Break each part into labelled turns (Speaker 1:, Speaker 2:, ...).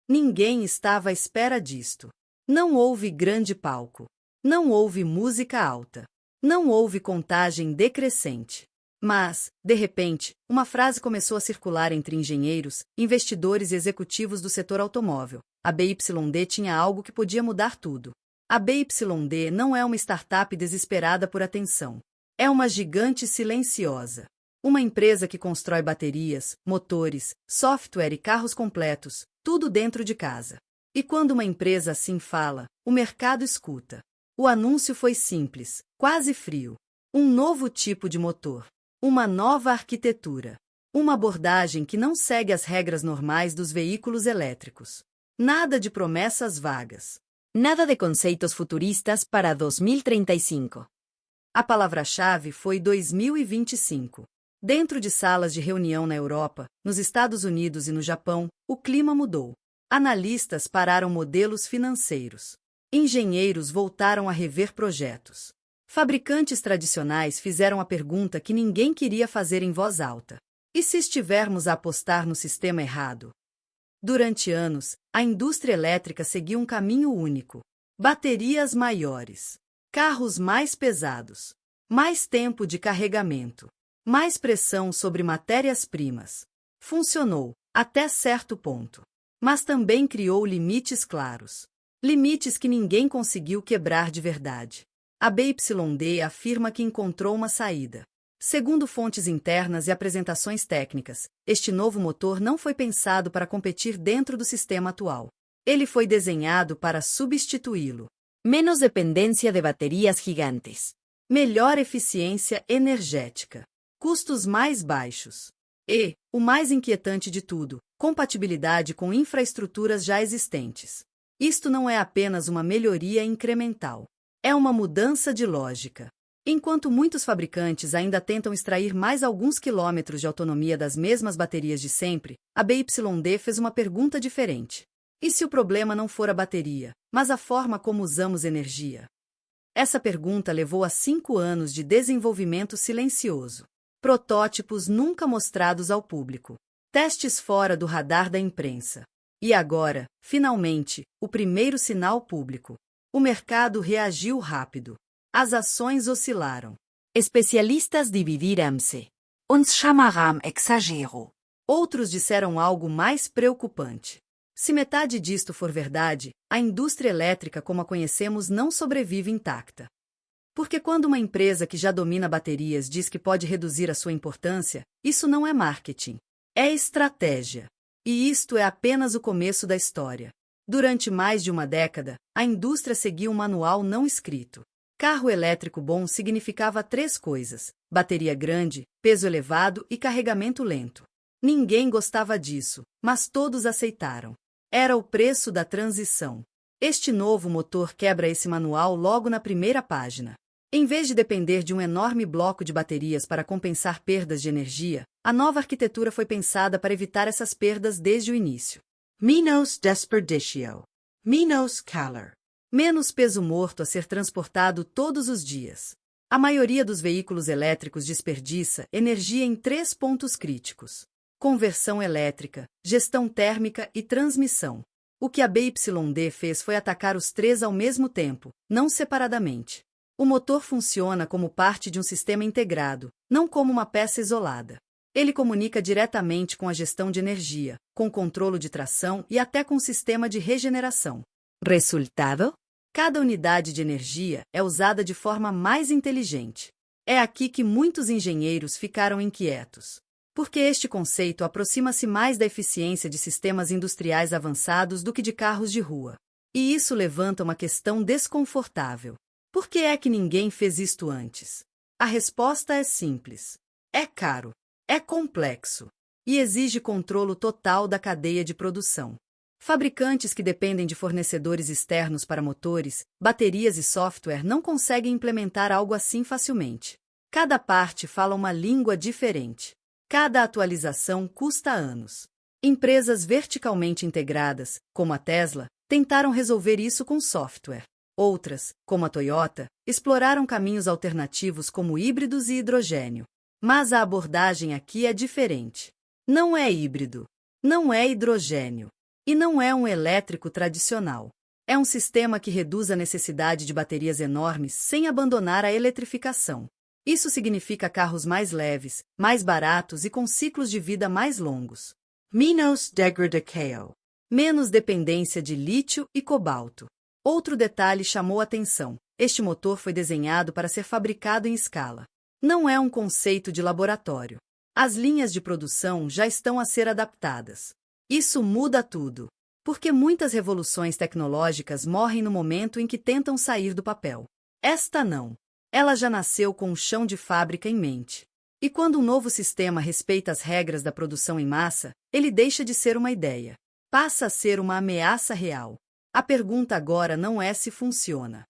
Speaker 1: Ninguém estava à espera disto. Não houve grande palco. Não houve música alta. Não houve contagem decrescente. Mas, de repente, uma frase começou a circular entre engenheiros, investidores e executivos do setor automóvel. A BYD tinha algo que podia mudar tudo. A BYD não é uma startup desesperada por atenção. É uma gigante silenciosa. Uma empresa que constrói baterias, motores, software e carros completos, tudo dentro de casa. E quando uma empresa assim fala, o mercado escuta. O anúncio foi simples, quase frio. Um novo tipo de motor. Uma nova arquitetura. Uma abordagem que não segue as regras normais dos veículos elétricos. Nada de promessas vagas. Nada de conceitos futuristas para 2035. A palavra-chave foi 2025. Dentro de salas de reunião na Europa, nos Estados Unidos e no Japão, o clima mudou. Analistas pararam modelos financeiros. Engenheiros voltaram a rever projetos. Fabricantes tradicionais fizeram a pergunta que ninguém queria fazer em voz alta. E se estivermos a apostar no sistema errado? Durante anos, a indústria elétrica seguiu um caminho único. Baterias maiores. Carros mais pesados. Mais tempo de carregamento. Mais pressão sobre matérias-primas. Funcionou, até certo ponto. Mas também criou limites claros. Limites que ninguém conseguiu quebrar de verdade. A BYD afirma que encontrou uma saída. Segundo fontes internas e apresentações técnicas, este novo motor não foi pensado para competir dentro do sistema atual. Ele foi desenhado para substituí-lo. Menos dependência de baterias gigantes. Melhor eficiência energética. Custos mais baixos. E, o mais inquietante de tudo, compatibilidade com infraestruturas já existentes. Isto não é apenas uma melhoria incremental. É uma mudança de lógica. Enquanto muitos fabricantes ainda tentam extrair mais alguns quilômetros de autonomia das mesmas baterias de sempre, a BYD fez uma pergunta diferente. E se o problema não for a bateria, mas a forma como usamos energia? Essa pergunta levou a 5 anos de desenvolvimento silencioso. Protótipos nunca mostrados ao público. Testes fora do radar da imprensa. E agora, finalmente, o primeiro sinal público. O mercado reagiu rápido. As ações oscilaram. Especialistas dividiram-se. Uns chamaram exagero. Outros disseram algo mais preocupante. Se metade disto for verdade, a indústria elétrica como a conhecemos não sobrevive intacta. Porque quando uma empresa que já domina baterias diz que pode reduzir a sua importância, isso não é marketing. É estratégia. E isto é apenas o começo da história. Durante mais de uma década, a indústria seguia um manual não escrito. Carro elétrico bom significava 3 coisas: bateria grande, peso elevado e carregamento lento. Ninguém gostava disso, mas todos aceitaram. Era o preço da transição. Este novo motor quebra esse manual logo na primeira página. Em vez de depender de um enorme bloco de baterias para compensar perdas de energia, a nova arquitetura foi pensada para evitar essas perdas desde o início. Menos desperdício. Menos calor. Menos peso morto a ser transportado todos os dias. A maioria dos veículos elétricos desperdiça energia em 3 pontos críticos: conversão elétrica, gestão térmica e transmissão. O que a BYD fez foi atacar os 3 ao mesmo tempo, não separadamente. O motor funciona como parte de um sistema integrado, não como uma peça isolada. Ele comunica diretamente com a gestão de energia, com controle de tração e até com o sistema de regeneração. Resultado? Cada unidade de energia é usada de forma mais inteligente. É aqui que muitos engenheiros ficaram inquietos. Porque este conceito aproxima-se mais da eficiência de sistemas industriais avançados do que de carros de rua. E isso levanta uma questão desconfortável. Por que é que ninguém fez isto antes? A resposta é simples. É caro. É complexo. E exige controle total da cadeia de produção. Fabricantes que dependem de fornecedores externos para motores, baterias e software não conseguem implementar algo assim facilmente. Cada parte fala uma língua diferente. Cada atualização custa anos. Empresas verticalmente integradas, como a Tesla, tentaram resolver isso com software. Outras, como a Toyota, exploraram caminhos alternativos como híbridos e hidrogênio. Mas a abordagem aqui é diferente. Não é híbrido. Não é hidrogênio. E não é um elétrico tradicional. É um sistema que reduz a necessidade de baterias enormes sem abandonar a eletrificação. Isso significa carros mais leves, mais baratos e com ciclos de vida mais longos.
Speaker 2: Menos degradation.
Speaker 1: Menos dependência de lítio e cobalto. Outro detalhe chamou atenção. Este motor foi desenhado para ser fabricado em escala. Não é um conceito de laboratório. As linhas de produção já estão a ser adaptadas. Isso muda tudo. Porque muitas revoluções tecnológicas morrem no momento em que tentam sair do papel. Esta não. Ela já nasceu com o chão de fábrica em mente. E quando um novo sistema respeita as regras da produção em massa, ele deixa de ser uma ideia. Passa a ser uma ameaça real. A pergunta agora não é se funciona.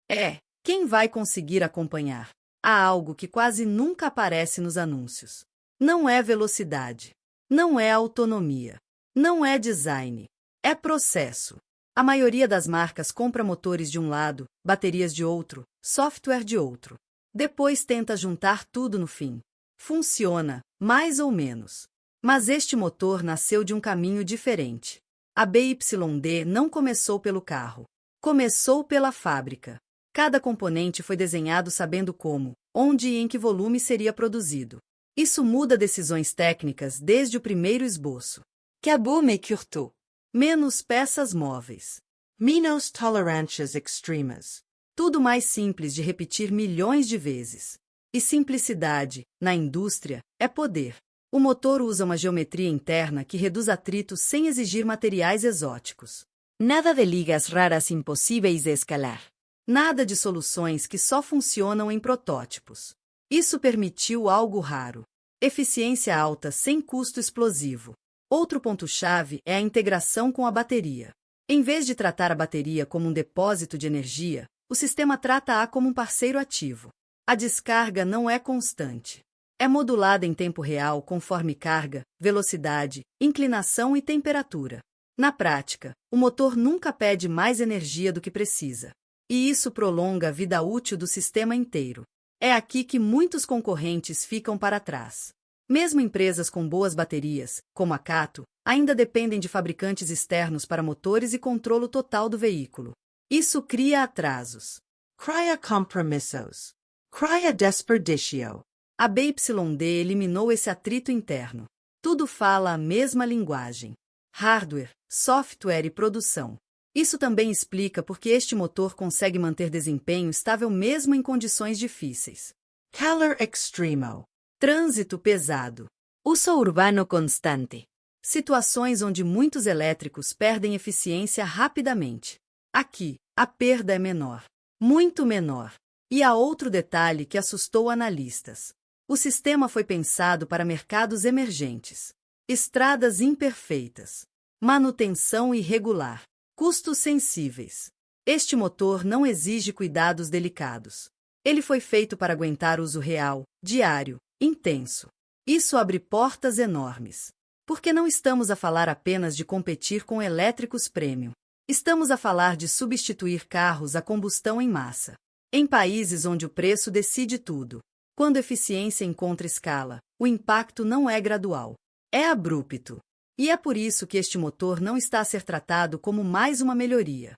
Speaker 1: É, quem vai conseguir acompanhar? Há algo que quase nunca aparece nos anúncios. Não é velocidade. Não é autonomia. Não é design. É processo. A maioria das marcas compra motores de um lado, baterias de outro, software de outro. Depois tenta juntar tudo no fim. Funciona, mais ou menos. Mas este motor nasceu de um caminho diferente. A BYD não começou pelo carro. Começou pela fábrica. Cada componente foi desenhado sabendo como, onde e em que volume seria produzido. Isso muda decisões técnicas desde o primeiro esboço.
Speaker 2: Cabot mais curto.
Speaker 1: Menos peças móveis.
Speaker 2: Menos tolerances extremas.
Speaker 1: Tudo mais simples de repetir milhões de vezes. E simplicidade, na indústria, é poder. O motor usa uma geometria interna que reduz atrito sem exigir materiais exóticos.
Speaker 2: Nada de ligas raras impossíveis de escalar.
Speaker 1: Nada de soluções que só funcionam em protótipos. Isso permitiu algo raro. Eficiência alta sem custo explosivo. Outro ponto-chave é a integração com a bateria. Em vez de tratar a bateria como um depósito de energia, o sistema trata-a como um parceiro ativo. A descarga não é constante. É modulada em tempo real conforme carga, velocidade, inclinação e temperatura. Na prática, o motor nunca pede mais energia do que precisa. E isso prolonga a vida útil do sistema inteiro. É aqui que muitos concorrentes ficam para trás. Mesmo empresas com boas baterias, como a Kato, ainda dependem de fabricantes externos para motores e controle total do veículo. Isso cria atrasos.
Speaker 2: Cria compromissos. Cria desperdício.
Speaker 1: A BYD eliminou esse atrito interno. Tudo fala a mesma linguagem. Hardware, software e produção. Isso também explica por que este motor consegue manter desempenho estável mesmo em condições difíceis.
Speaker 2: Calor extremo.
Speaker 1: Trânsito pesado.
Speaker 2: Uso urbano constante.
Speaker 1: Situações onde muitos elétricos perdem eficiência rapidamente. Aqui, a perda é menor. Muito menor. E há outro detalhe que assustou analistas. O sistema foi pensado para mercados emergentes. Estradas imperfeitas. Manutenção irregular. Custos sensíveis. Este motor não exige cuidados delicados. Ele foi feito para aguentar uso real, diário, intenso. Isso abre portas enormes. Porque não estamos a falar apenas de competir com elétricos premium. Estamos a falar de substituir carros a combustão em massa. Em países onde o preço decide tudo. Quando eficiência encontra escala, o impacto não é gradual. É abrupto. E é por isso que este motor não está a ser tratado como mais uma melhoria.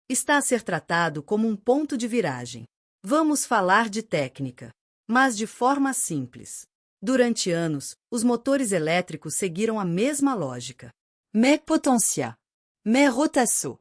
Speaker 1: Está a ser tratado como um ponto de viragem. Vamos falar de técnica, mas de forma simples. Durante anos, os motores elétricos seguiram a mesma lógica.
Speaker 2: Mais potência. Mais rotation.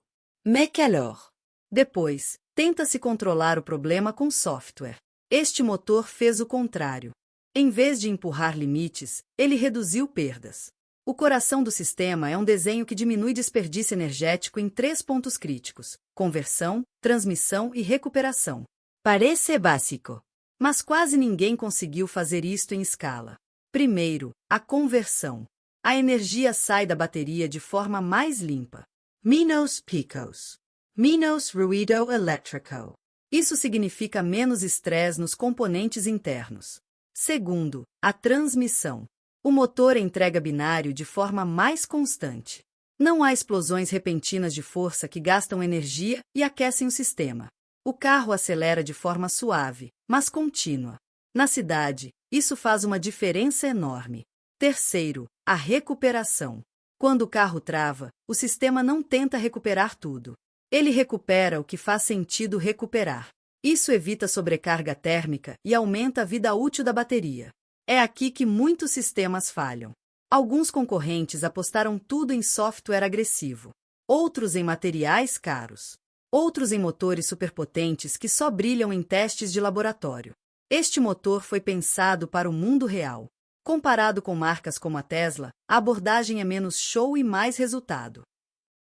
Speaker 2: Mais calor.
Speaker 1: Depois, tenta-se controlar o problema com software. Este motor fez o contrário. Em vez de empurrar limites, ele reduziu perdas. O coração do sistema é um desenho que diminui desperdício energético em 3 pontos críticos: conversão, transmissão e recuperação.
Speaker 2: Parece básico.
Speaker 1: Mas quase ninguém conseguiu fazer isto em escala. Primeiro, a conversão. A energia sai da bateria de forma mais limpa.
Speaker 2: Menos picos. Menos ruído elétrico.
Speaker 1: Isso significa menos estresse nos componentes internos. Segundo, a transmissão. O motor entrega binário de forma mais constante. Não há explosões repentinas de força que gastam energia e aquecem o sistema. O carro acelera de forma suave, mas contínua. Na cidade, isso faz uma diferença enorme. Terceiro, a recuperação. Quando o carro trava, o sistema não tenta recuperar tudo. Ele recupera o que faz sentido recuperar. Isso evita sobrecarga térmica e aumenta a vida útil da bateria. É aqui que muitos sistemas falham. Alguns concorrentes apostaram tudo em software agressivo, outros em materiais caros, outros em motores superpotentes que só brilham em testes de laboratório. Este motor foi pensado para o mundo real. Comparado com marcas como a Tesla, a abordagem é menos show e mais resultado.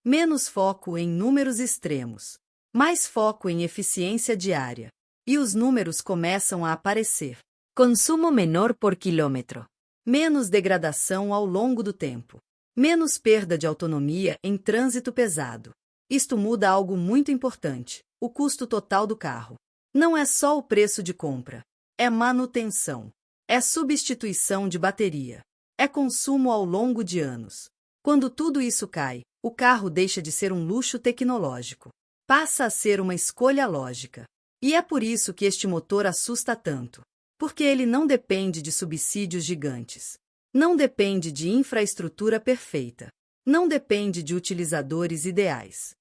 Speaker 1: Menos foco em números extremos, mais foco em eficiência diária. E os números começam a aparecer.
Speaker 2: Consumo menor por quilômetro.
Speaker 1: Menos degradação ao longo do tempo. Menos perda de autonomia em trânsito pesado. Isto muda algo muito importante: o custo total do carro. Não é só o preço de compra. É manutenção. É substituição de bateria. É consumo ao longo de anos. Quando tudo isso cai, o carro deixa de ser um luxo tecnológico. Passa a ser uma escolha lógica. E é por isso que este motor assusta tanto. Porque ele não depende de subsídios gigantes. Não depende de infraestrutura perfeita. Não depende de utilizadores ideais.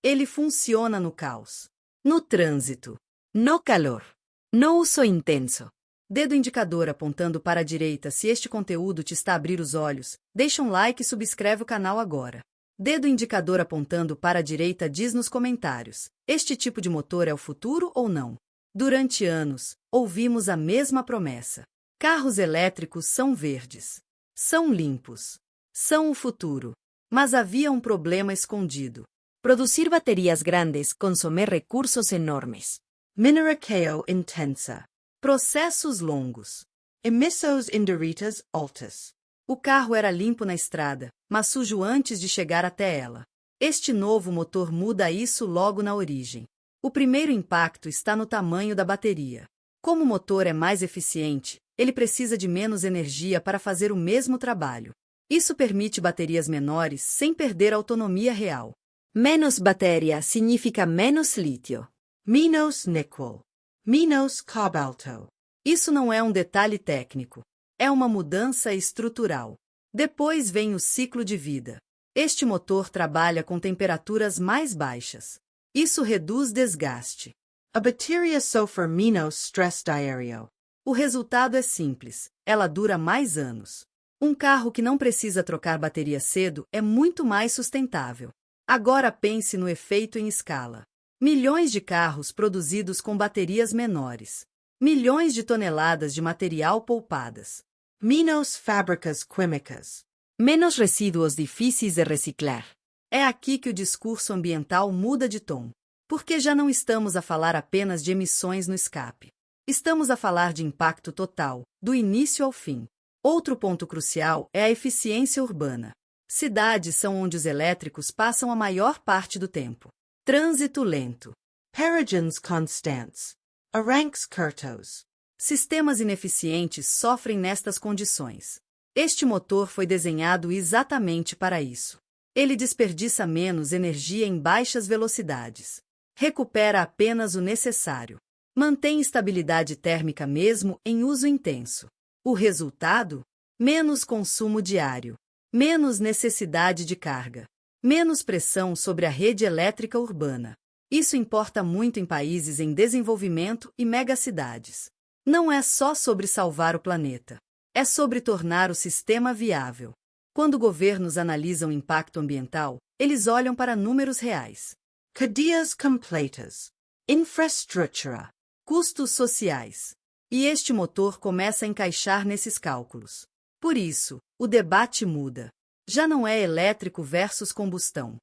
Speaker 1: Ele funciona no caos. No trânsito.
Speaker 2: No calor. No uso intenso.
Speaker 1: Dedo indicador apontando para a direita se este conteúdo te está a abrir os olhos. Deixa um like e subscreve o canal agora. Dedo indicador apontando para a direita diz nos comentários: este tipo de motor é o futuro ou não? Durante anos, ouvimos a mesma promessa. Carros elétricos são verdes. São limpos. São o futuro. Mas havia um problema escondido.
Speaker 2: Producir baterias grandes consome recursos enormes.
Speaker 1: Mineração intensa. Processos longos. Emissões indiritas altas. O carro era limpo na estrada, mas sujo antes de chegar até ela. Este novo motor muda isso logo na origem. O primeiro impacto está no tamanho da bateria. Como o motor é mais eficiente, ele precisa de menos energia para fazer o mesmo trabalho. Isso permite baterias menores sem perder a autonomia real.
Speaker 2: Menos bateria significa menos lítio.
Speaker 1: Menos níquel. Menos cobalto. Isso não é um detalhe técnico. É uma mudança estrutural. Depois vem o ciclo de vida. Este motor trabalha com temperaturas mais baixas. Isso reduz desgaste. A bateria sofre menos stress diário. O resultado é simples. Ela dura mais anos. Um carro que não precisa trocar bateria cedo é muito mais sustentável. Agora pense no efeito em escala. Milhões de carros produzidos com baterias menores. Milhões de toneladas de material poupadas. Menos fábricas químicas.
Speaker 2: Menos resíduos difíceis de reciclar.
Speaker 1: É aqui que o discurso ambiental muda de tom. Porque já não estamos a falar apenas de emissões no escape. Estamos a falar de impacto total, do início ao fim. Outro ponto crucial é a eficiência urbana. Cidades são onde os elétricos passam a maior parte do tempo. Trânsito lento. Peregrines constantes. Arranques curtos. Sistemas ineficientes sofrem nestas condições. Este motor foi desenhado exatamente para isso. Ele desperdiça menos energia em baixas velocidades. Recupera apenas o necessário. Mantém estabilidade térmica mesmo em uso intenso. O resultado? Menos consumo diário. Menos necessidade de carga. Menos pressão sobre a rede elétrica urbana. Isso importa muito em países em desenvolvimento e megacidades. Não é só sobre salvar o planeta. É sobre tornar o sistema viável. Quando governos analisam o impacto ambiental, eles olham para números reais. Cadeias completas. Infraestrutura. Custos sociais. E este motor começa a encaixar nesses cálculos. Por isso, o debate muda. Já não é elétrico versus combustão.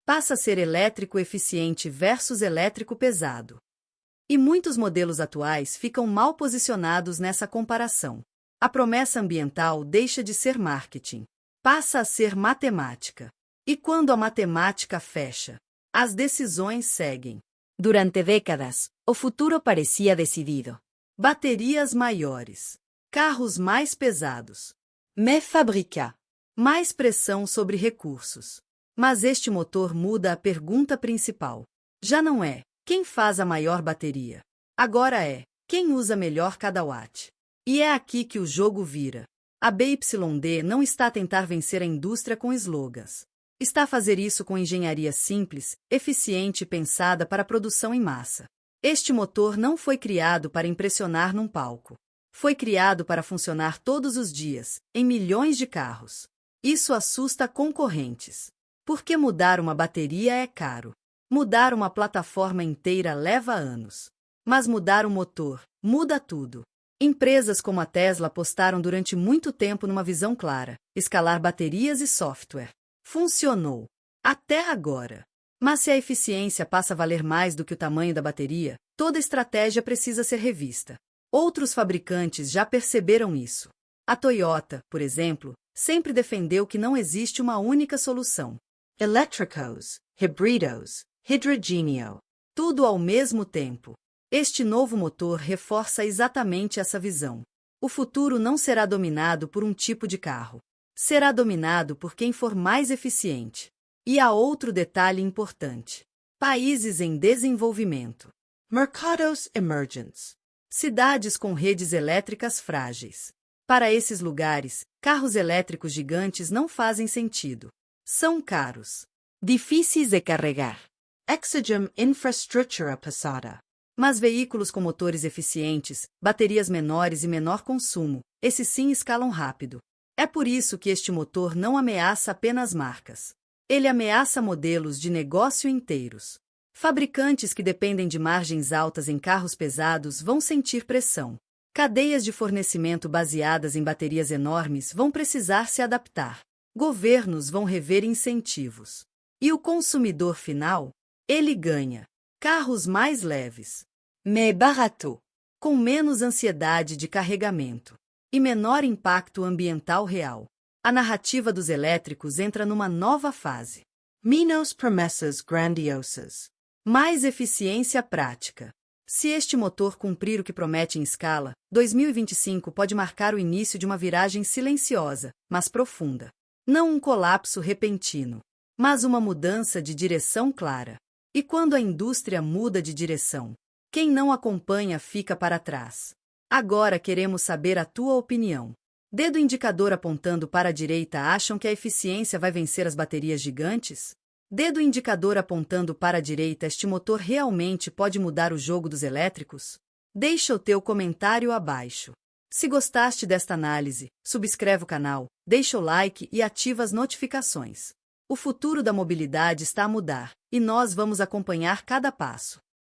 Speaker 1: Passa a ser elétrico eficiente versus elétrico pesado. E muitos modelos atuais ficam mal posicionados nessa comparação. A promessa ambiental deixa de ser marketing. Passa a ser matemática. E quando a matemática fecha, as decisões seguem.
Speaker 2: Durante décadas, o futuro parecia decidido.
Speaker 1: Baterias maiores. Carros mais pesados.
Speaker 2: Mais fabrica.
Speaker 1: Mais pressão sobre recursos. Mas este motor muda a pergunta principal. Já não é quem faz a maior bateria. Agora é quem usa melhor cada watt. E é aqui que o jogo vira. A BYD não está a tentar vencer a indústria com slogans. Está a fazer isso com engenharia simples, eficiente e pensada para a produção em massa. Este motor não foi criado para impressionar num palco. Foi criado para funcionar todos os dias, em milhões de carros. Isso assusta concorrentes. Porque mudar uma bateria é caro. Mudar uma plataforma inteira leva anos. Mas mudar o motor muda tudo. Empresas como a Tesla apostaram durante muito tempo numa visão clara: escalar baterias e software. Funcionou. Até agora. Mas se a eficiência passa a valer mais do que o tamanho da bateria, toda estratégia precisa ser revista. Outros fabricantes já perceberam isso. A Toyota, por exemplo, sempre defendeu que não existe uma única solução. Elétricos, híbridos, hidrogênio. Tudo ao mesmo tempo. Este novo motor reforça exatamente essa visão. O futuro não será dominado por um tipo de carro. Será dominado por quem for mais eficiente. E há outro detalhe importante. Países em desenvolvimento. Mercados emergentes. Cidades com redes elétricas frágeis. Para esses lugares, carros elétricos gigantes não fazem sentido. São caros.
Speaker 2: Difíceis de carregar.
Speaker 1: Exigem infraestrutura pesada. Mas veículos com motores eficientes, baterias menores e menor consumo, esses sim escalam rápido. É por isso que este motor não ameaça apenas marcas. Ele ameaça modelos de negócio inteiros. Fabricantes que dependem de margens altas em carros pesados vão sentir pressão. Cadeias de fornecimento baseadas em baterias enormes vão precisar se adaptar. Governos vão rever incentivos. E o consumidor final? Ele ganha. Carros mais leves.
Speaker 2: Mais barato.
Speaker 1: Com menos ansiedade de carregamento. E menor impacto ambiental real. A narrativa dos elétricos entra numa nova fase. Menos promessas grandiosas. Mais eficiência prática. Se este motor cumprir o que promete em escala, 2025 pode marcar o início de uma viragem silenciosa, mas profunda. Não um colapso repentino, mas uma mudança de direção clara. E quando a indústria muda de direção, quem não acompanha fica para trás. Agora queremos saber a tua opinião. Dedo indicador apontando para a direita, acham que a eficiência vai vencer as baterias gigantes? Dedo indicador apontando para a direita, este motor realmente pode mudar o jogo dos elétricos? Deixa o teu comentário abaixo. Se gostaste desta análise, subscreve o canal, deixa o like e ativa as notificações. O futuro da mobilidade está a mudar, e nós vamos acompanhar cada passo.